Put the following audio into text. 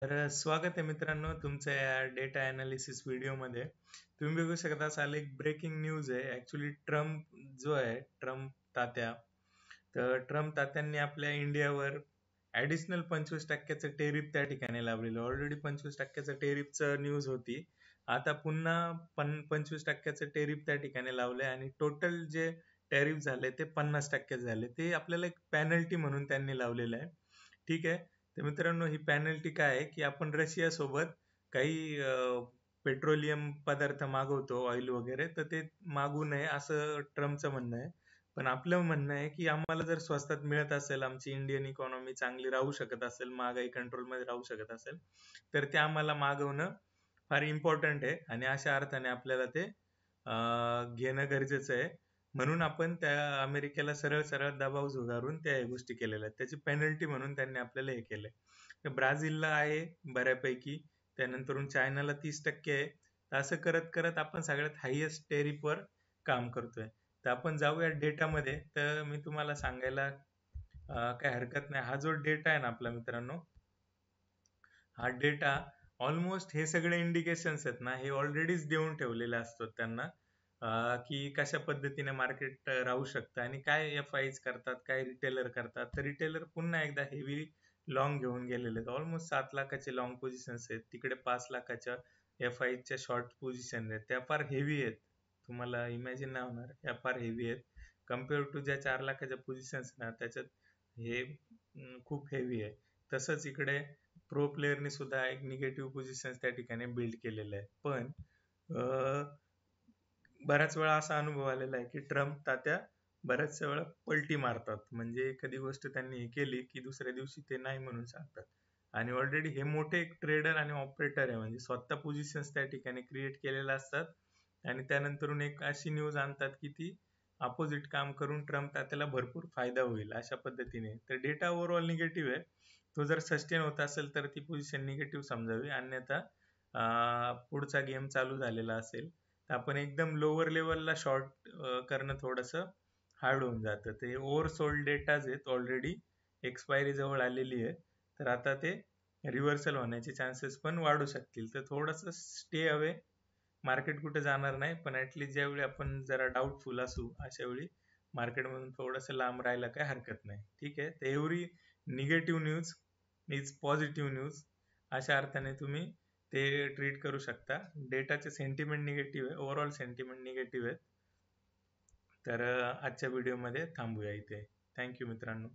स्वागत आहे मित्रांनो तुमच्या या डेटा अनालिसिस व्हिडिओमध्ये. तुम्ही बघू शकता असाल एक ब्रेकिंग न्यूज आहे. ऍक्च्युली ट्रम्प जो आहे, ट्रम्प तात्या, तर ट्रम्प तात्यांनी आपल्या इंडियावर ऍडिशनल 25% टेरिफ त्या ठिकाणी लावलेलं. ऑलरेडी 25% टेरिफचं न्यूज होती. आता पुन्हा 25% टेरिफ त्या ठिकाणी लावले आणि टोटल जे टॅरिफ झाले ते 50% झाले. ते आपल्याला एक पॅनल्टी म्हणून त्यांनी लावलेलं आहे. ठीक आहे. तर मित्रांनो, ही पॅनल्टी काय आहे की आपण रशिया सोबत काही पेट्रोलियम पदार्थ मागवतो, ऑइल वगैरे, तर ते मागू नये असं ट्रम्पचं म्हणणं आहे. पण आपलं म्हणणं आहे की आम्हाला जर स्वस्तात मिळत असेल, आमची इंडियन इकॉनॉमी चांगली राहू शकत असेल, महागाई कंट्रोलमध्ये राहू शकत असेल, तर ते आम्हाला मागवणं फार इम्पॉर्टंट आहे आणि अशा अर्थाने आपल्याला ते घेणं गरजेचं आहे. म्हणून आपण त्या अमेरिकेला सरळ सरळ दबाव झुगारून त्या गोष्टी केलेल्या आहेत. त्याची पेनल्टी म्हणून त्यांनी आपल्याला हे केलंय. तर ब्राझीलला आहे बऱ्यापैकी, त्यानंतर चायनाला 30% आहे. तर असं करत करत आपण सगळ्यात हायेस्ट टेरिफवर काम करतोय. तर आपण जाऊया डेटामध्ये. तर मी तुम्हाला सांगायला काही हरकत नाही. हा जो डेटा आहे ना आपला मित्रांनो, हा डेटा ऑलमोस्ट हे सगळे इंडिकेशन्स आहेत ना, हे ऑलरेडीच देऊन ठेवलेले असतात त्यांना, की कशा पद्धतीने मार्केट राहू शकतं आणि काय एफ आयज करतात, काय रिटेलर करतात. तर रिटेलर पुन्हा एकदा हेवी लॉंग घेऊन गेलेले आहेत. ऑलमोस्ट 7 लाखाचे लॉंग पोझिशन्स आहेत, तिकडे 5 लाखाच्या एफ आयच्या शॉर्ट पोझिशन आहेत. त्या फार हेवी आहेत, तुम्हाला इमॅजिन नाही होणार, या फार हेवी आहेत कम्पेअर टू ज्या 4 लाखाच्या पोझिशन्स ना, त्याच्यात हे खूप हेवी आहे. तसंच इकडे प्रो प्लेअरने सुद्धा एक निगेटिव्ह पोझिशन त्या ठिकाणी बिल्ड केलेलं आहे. पण बऱ्याच वेळा असा अनुभव आलेला आहे की ट्रम्प तात्या बऱ्याचशा वेळा पलटी मारतात. म्हणजे एखादी गोष्ट त्यांनी हे केली की दुसऱ्या दिवशी ते नाही म्हणून सांगतात. आणि ऑलरेडी हे मोठे एक ट्रेडर आणि ऑपरेटर आहे, म्हणजे स्वतः पोझिशन्स त्या ठिकाणी क्रिएट केलेल्या असतात आणि त्यानंतरून एक अशी न्यूज आणतात की ती अपोजिट काम करून ट्रम्प तात्याला भरपूर फायदा होईल अशा पद्धतीने. तर डेटा ओव्हरऑल निगेटिव्ह आहे. तो जर सस्टेन होत असेल तर ती पोझिशन निगेटिव्ह समजावी, अन्यथा पुढचा गेम चालू झालेला असेल तर आपण एकदम लोअर लेवलला शॉर्ट करणं थोडंसं हार्ड होऊन जातं. ते ओव्हरसोल्ड डेटाज आहेत, ऑलरेडी एक्सपायरी जवळ आलेली आहे. तर आता ते रिव्हर्सल होण्याचे चान्सेस पण वाढू शकतील. तर थोडंसं स्टे अवे, मार्केट कुठे जाणार नाही, पण ऍटलीस्ट ज्यावेळी आपण जरा डाऊटफुल असू अशा वेळी मार्केटमधून थोडंसं लांब राहायला काही हरकत नाही. ठीक आहे. तर every negative news is positive news, अशा अर्थाने तुम्ही ते ट्रीट करू शकता. डेटाचे सेंटिमेंट निगेटिव्ह आहे, ओव्हरऑल सेंटिमेंट निगेटिव्ह आहे. तर आजच्या व्हिडिओमध्ये थांबूया इथे. थँक्यू मित्रांनो.